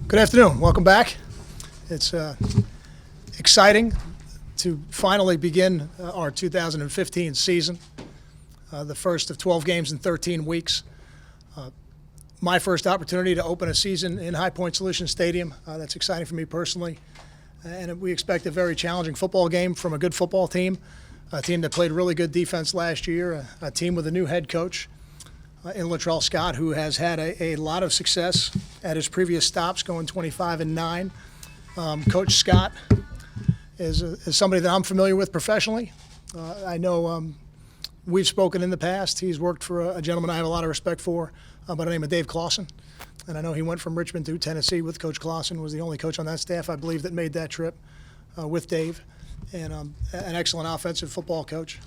Good afternoon. Welcome back. It's exciting to finally begin our 2015 season, the first of 12 games in 13 weeks. My first opportunity to open a season in High Point Solution Stadium. That's exciting for me personally. And we expect a very challenging football game from a good football team, a team that played really good defense last year, a team with a new head coach in Latrell Scott, who has had a lot of success at his previous stops, going 25-9. Coach Scott is somebody that I'm familiar with professionally. I know we've spoken in the past. He's worked for a gentleman I have a lot of respect for by the name of Dave Clausen. And I know he went from Richmond to Tennessee with Coach Clausen, was the only coach on that staff, I believe, that made that trip with Dave. And an excellent offensive football coach.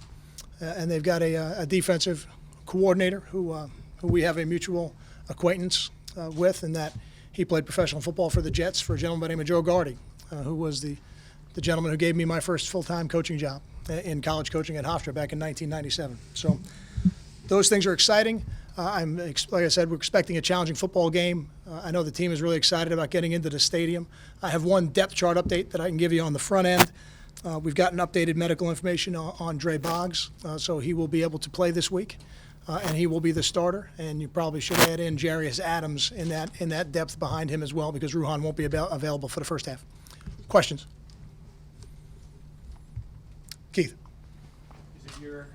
And they've got a defensive coordinator who we have a mutual acquaintance with, in that he played professional football for the Jets for a gentleman by the name of Joe Gardy, who was the gentleman who gave me my first full-time coaching job in college coaching at Hofstra back in 1997. So those things are exciting. Like I said, we're expecting a challenging football game. I know the team is really excited about getting into the stadium. I have one depth chart update that I can give you on the front end. We've gotten updated medical information on Dre Boggs, so he will be able to play this week, and he will be the starter. And you probably should add in Jarius Adams in that depth behind him as well, because Ruhan won't be available for the first half. Questions? Keith. Do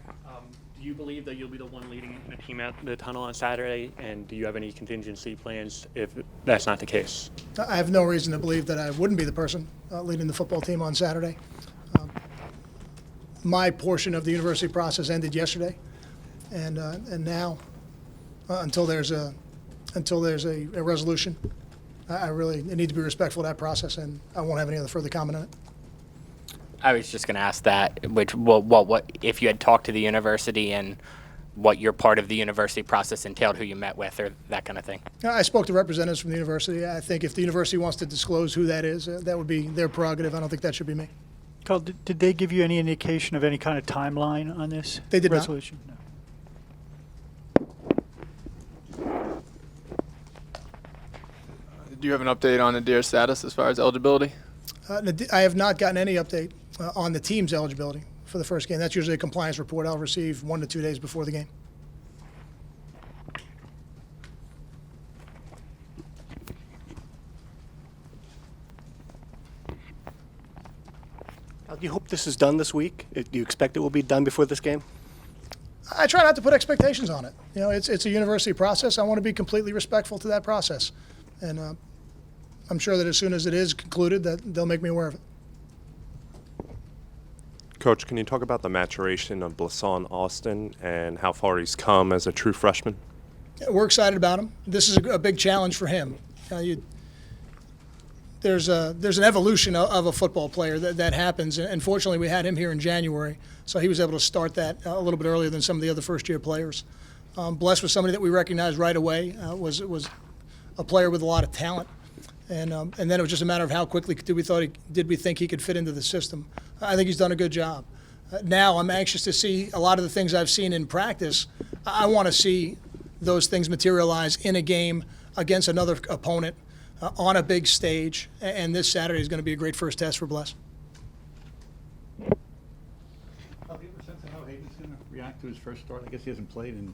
you believe that you'll be the one leading the team out the tunnel on Saturday, and do you have any contingency plans if that's not the case? I have no reason to believe that I wouldn't be the person leading the football team on Saturday. My portion of the university process ended yesterday, and now, until there's a resolution, I really need to be respectful of that process, and I won't have any other further comment on it. I was just going to ask that, what if you had talked to the university and what your part of the university process entailed, who you met with, or that kind of thing? I spoke to representatives from the university. I think if the university wants to disclose who that is, that would be their prerogative. I don't think that should be me. Carl, did they give you any indication of any kind of timeline on this They did resolution? not. No. Do you have an update on Nadir's status as far as eligibility? I have not gotten any update on the team's eligibility for the first game. That's usually a compliance report I'll receive 1 to 2 days before the game. Do you hope this is done this week? Do you expect it will be done before this game? I try not to put expectations on it. You know, it's a university process. I want to be completely respectful to that process. And I'm sure that as soon as it is concluded, that they'll make me aware of it. Coach, can you talk about the maturation of Blisson Austin and how far he's come as a true freshman? Yeah, we're excited about him. This is a big challenge for him. There's an evolution of a football player that happens, and fortunately we had him here in January, so he was able to start that a little bit earlier than some of the other first-year players. Bliss was somebody that we recognized right away, was a player with a lot of talent. And then it was just a matter of how quickly did we think he could fit into the system. I think he's done a good job. Now I'm anxious to see a lot of the things I've seen in practice. I want to see those things materialize in a game against another opponent on a big stage. And this Saturday is going to be a great first test for Bliss. I'll give a sense of how Hayden's going to react to his first start. I guess he hasn't played in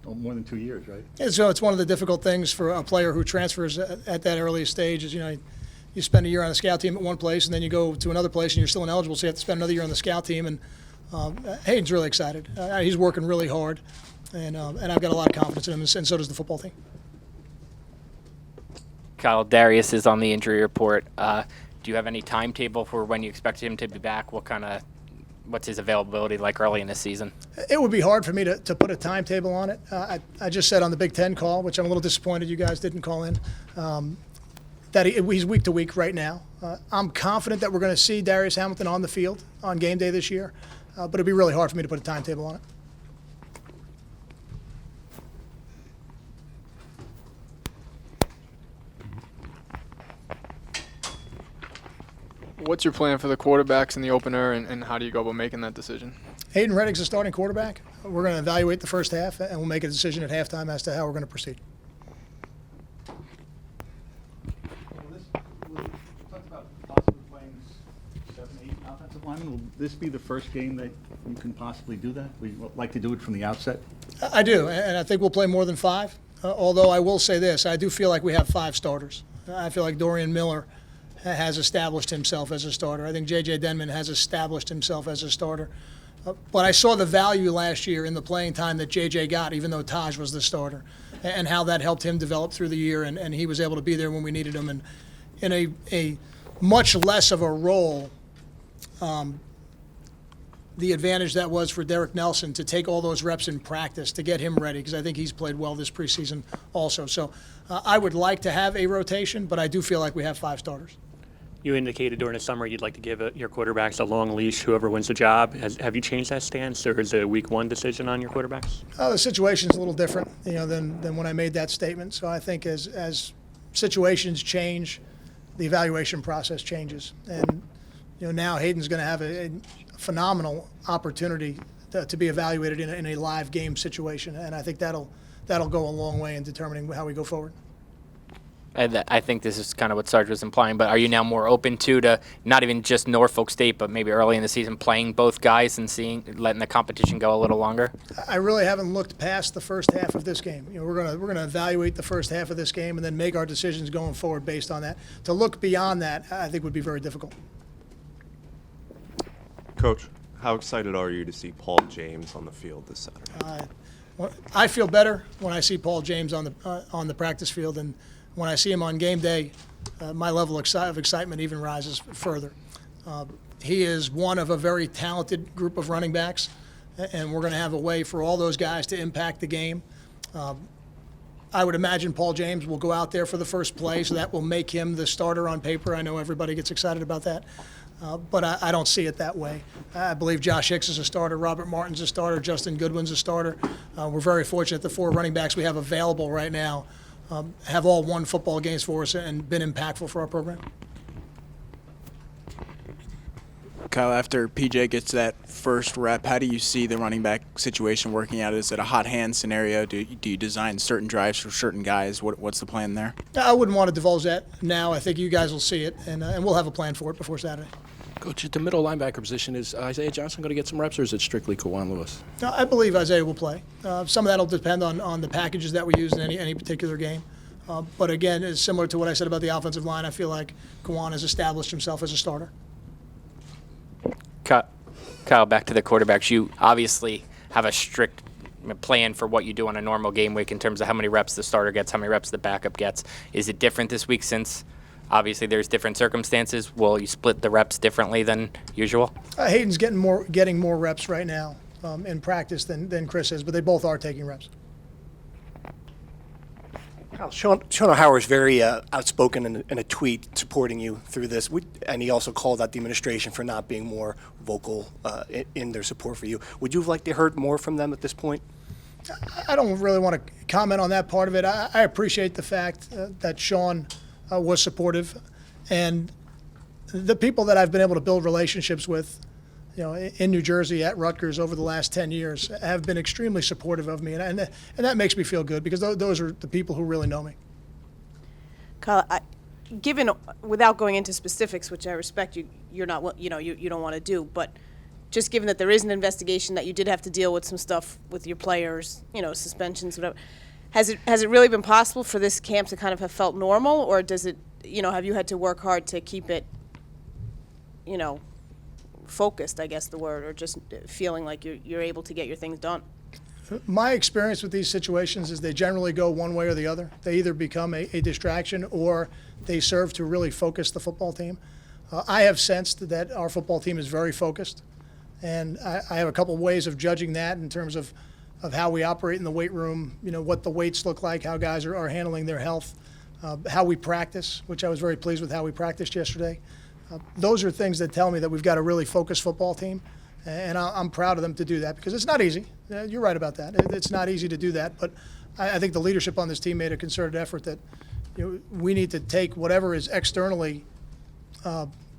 more than 2 years, right? Yeah, so it's one of the difficult things for a player who transfers at that early stage is, you spend a year on the scout team at one place and then you go to another place and you're still ineligible, so you have to spend another year on the scout team. And Hayden's really excited. He's working really hard, and I've got a lot of confidence in him, and so does the football team. Kyle, Darius is on the injury report. Do you have any timetable for when you expect him to be back? What's his availability like early in the season? It would be hard for me to put a timetable on it. I just said on the Big Ten call, which I'm a little disappointed you guys didn't call in, that he's week to week right now. I'm confident that we're going to see Darius Hamilton on the field on game day this year, but it'd be really hard for me to put a timetable on it. What's your plan for the quarterbacks in the opener, and how do you go about making that decision? Hayden Reddick's the starting quarterback. We're going to evaluate the first half, and we'll make a decision at halftime as to how we're going to proceed. 7, 8 offensive linemen. Will this be the first game that you can possibly do that? Would you like to do it from the outset? I do, and I think we'll play more than 5. Although I will say this, I do feel like we have 5 starters. I feel like Dorian Miller has established himself as a starter. I think J.J. Denman has established himself as a starter. But I saw the value last year in the playing time that J.J. got, even though Taj was the starter, and how that helped him develop through the year, and he was able to be there when we needed him. And in a much less of a role, the advantage that was for Derek Nelson to take all those reps in practice to get him ready, because I think he's played well this preseason also. So I would like to have a rotation, but I do feel like we have 5 starters. You indicated during the summer you'd like to give your quarterbacks a long leash, whoever wins the job. Have you changed that stance, or is it a week 1 decision on your quarterbacks? The situation's a little different, than when I made that statement. So I think as situations change, the evaluation process changes. And now Hayden's going to have a phenomenal opportunity to be evaluated in a live game situation, and I think that'll go a long way in determining how we go forward. I think this is kind of what Sarge was implying, but are you now more open to not even just Norfolk State, but maybe early in the season playing both guys and letting the competition go a little longer? I really haven't looked past the first half of this game. We're gonna evaluate the first half of this game and then make our decisions going forward based on that. To look beyond that, I think would be very difficult. Coach, how excited are you to see Paul James on the field this Saturday? I feel better when I see Paul James on the practice field, and when I see him on game day, my level of excitement even rises further. He is one of a very talented group of running backs, and we're going to have a way for all those guys to impact the game. I would imagine Paul James will go out there for the first play, so that will make him the starter on paper. I know everybody gets excited about that, but I don't see it that way. I believe Josh Hicks is a starter, Robert Martin's a starter, Justin Goodwin's a starter. We're very fortunate the 4 running backs we have available right now have all won football games for us and been impactful for our program. Kyle, after PJ gets that first rep, how do you see the running back situation working out? Is it a hot hand scenario? Do you design certain drives for certain guys? What's the plan there? I wouldn't want to divulge that now. I think you guys will see it, and we'll have a plan for it before Saturday. Coach, at the middle linebacker position, is Isaiah Johnson going to get some reps, or is it strictly Quan Lewis? I believe Isaiah will play. Some of that will depend on the packages that we use in any particular game. But again, it's similar to what I said about the offensive line. I feel like Quan has established himself as a starter. Kyle, back to the quarterbacks. You obviously have a strict plan for what you do on a normal game week in terms of how many reps the starter gets, how many reps the backup gets. Is it different this week since obviously there's different circumstances? Will you split the reps differently than usual? Hayden's getting more reps right now in practice than Chris is, but they both are taking reps. Sean O'Hara is very outspoken in a tweet supporting you through this, and he also called out the administration for not being more vocal in their support for you. Would you have liked to heard more from them at this point? I don't really want to comment on that part of it. I appreciate the fact that Sean was supportive, and the people that I've been able to build relationships with, in New Jersey at Rutgers over the last 10 years have been extremely supportive of me, and that makes me feel good because those are the people who really know me. Kyle, given without going into specifics, which I respect, you're not you don't want to do, but just given that there is an investigation, that you did have to deal with some stuff with your players, suspensions, whatever. Has it really been possible for this camp to kind of have felt normal, or does it, have you had to work hard to keep it, focused, I guess the word, or just feeling like you're able to get your things done? My experience with these situations is they generally go one way or the other. They either become a distraction or they serve to really focus the football team. I have sensed that our football team is very focused, and I have a couple ways of judging that in terms of how we operate in the weight room, what the weights look like, how guys are handling their health, how we practice, which I was very pleased with how we practiced yesterday. Those are things that tell me that we've got a really focused football team, and I'm proud of them to do that because it's not easy. You're right about that. It's not easy to do that, but I think the leadership on this team made a concerted effort that we need to take whatever is externally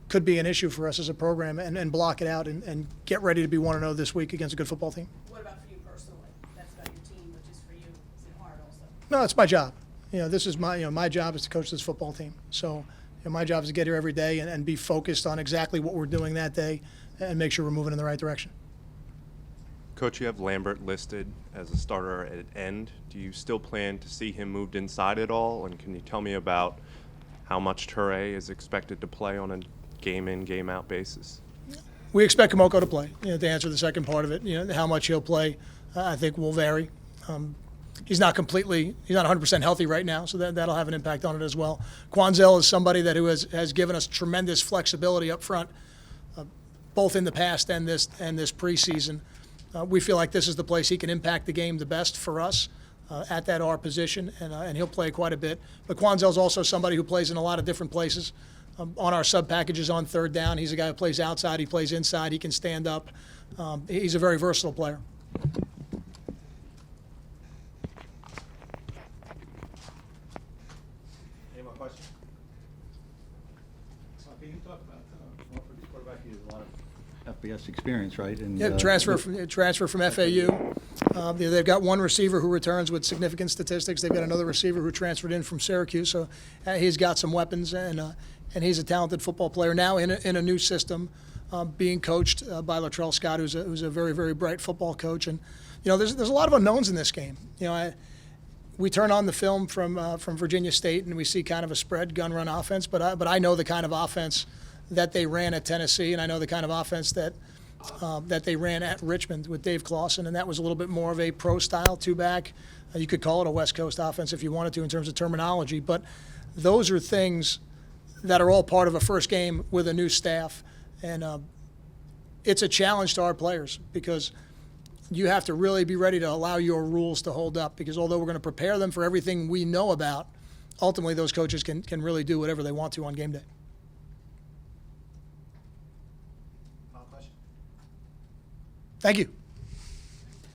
could be an issue for us as a program and block it out and get ready to be 1-0 this week against a good football team. What about for you personally? That's about your team, but just for you, is it hard also? No, it's my job. This is my job is to coach this football team. So And my job is to get here every day and be focused on exactly what we're doing that day and make sure we're moving in the right direction. Coach, you have Lambert listed as a starter at end. Do you still plan to see him moved inside at all? And can you tell me about how much Toure is expected to play on a game-in, game-out basis? We expect Kamoko to play. To answer the second part of it, how much he'll play, I think will vary. He's not 100% healthy right now, so that'll have an impact on it as well. Quanzel is somebody who has given us tremendous flexibility up front, both in the past and this preseason. We feel like this is the place he can impact the game the best for us at that R position, and he'll play quite a bit. But Quanzel's also somebody who plays in a lot of different places. On our sub packages on third down, he's a guy who plays outside, he plays inside, he can stand up. He's a very versatile player. Any more questions? Can you talk about Norfolk's quarterback? He has a lot of FBS experience, right? And, Yeah, transfer from FAU. They've got one receiver who returns with significant statistics. They've got another receiver who transferred in from Syracuse, so he's got some weapons, and he's a talented football player now in a new system, being coached by Latrell Scott, who's a very, very bright football coach. And there's a lot of unknowns in this game. We turn on the film from Virginia State and we see kind of a spread gun run offense, but I know the kind of offense that they ran at Tennessee, and I know the kind of offense that they ran at Richmond with Dave Clawson, and that was a little bit more of a pro-style two-back. You could call it a West Coast offense if you wanted to in terms of terminology, but those are things that are all part of a first game with a new staff, and it's a challenge to our players because you have to really be ready to allow your rules to hold up, because although we're going to prepare them for everything we know about, ultimately those coaches can really do whatever they want to on game day. Thank you.